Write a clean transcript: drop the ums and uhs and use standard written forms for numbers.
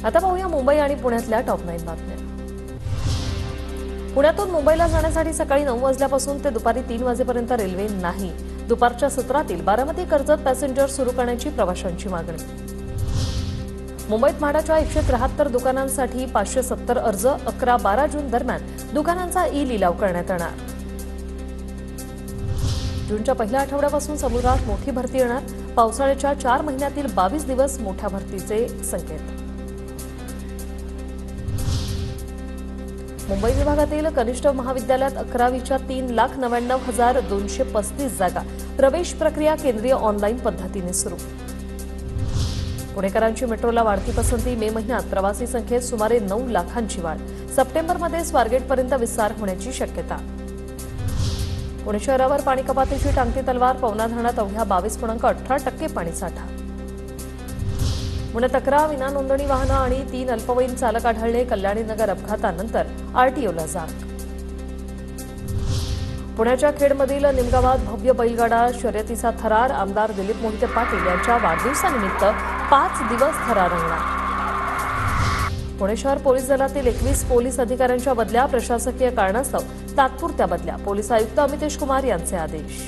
आता पाहूया मुंबई आणि पुण्यातल्या टॉप 9 बातम्या। पुण्यातून मुंबईला जाण्यासाठी सकाळी 9 वाजल्यापासून ते दुपारी 3 वाजेपर्यंत रेल्वे नाही। दुपारच्या सत्रातील बारामती कर्जत पॅसेंजर सुरू करण्याची प्रवाशांची मागणी। मुंबईत म्हाडाच्या 173 दुकानांसाठी 570 अर्ज 11-12 जून दरम्यान दुकानांचा ई-लिलाव करण्यात येणार। जूनच्या पहिल्या आठवड्यापासून समुद्रात मोठी भरती येणार। पावसाळ्याच्या 4 महिन्यातील 22 दिवस मोठ्या भरतीचे संकेत। मुंबई विभागातील कनिष्ठ महाविद्यालयात 11वीच्या 3,99,235 जागा प्रवेश प्रक्रिया केंद्रीय ऑनलाईन पद्धतीने सुरू। पुणेकरांची मेट्रोला वाढती पसंती। मे महिन्यात प्रवासी संख्येत सुमारे 9 लाखांची वाढ। सप्टेंबरमध्ये स्वारगेटपर्यंत विस्तार होण्याची शक्यता। पुणे शहरावर पाणी कपातीची टांगती तलवार। पवना धरणात अवघ्या 22.18% पाणीसाठा। पुण्यात 11 विना नोंदणी वाहनं आणि 3 अल्पवयीन चालक आढळले। कल्याणीनगर अपघातानंतर आरटीओला जाग। पुण्याच्या खेडमधील निमगावात भव्य बैलगाडा शर्यतीचा थरार। आमदार दिलीप मोहिते पाटील यांच्या वाढदिवसानिमित्त 5 दिवस थरार रंगणार। पुणे शहर पोलीस दलातील 21 पोलीस अधिकाऱ्यांच्या बदल्या। प्रशासकीय कारणास्तव तात्पुरत्या बदल्या। पोलीस आयुक्त अमितेश कुमार यांचे आदेश।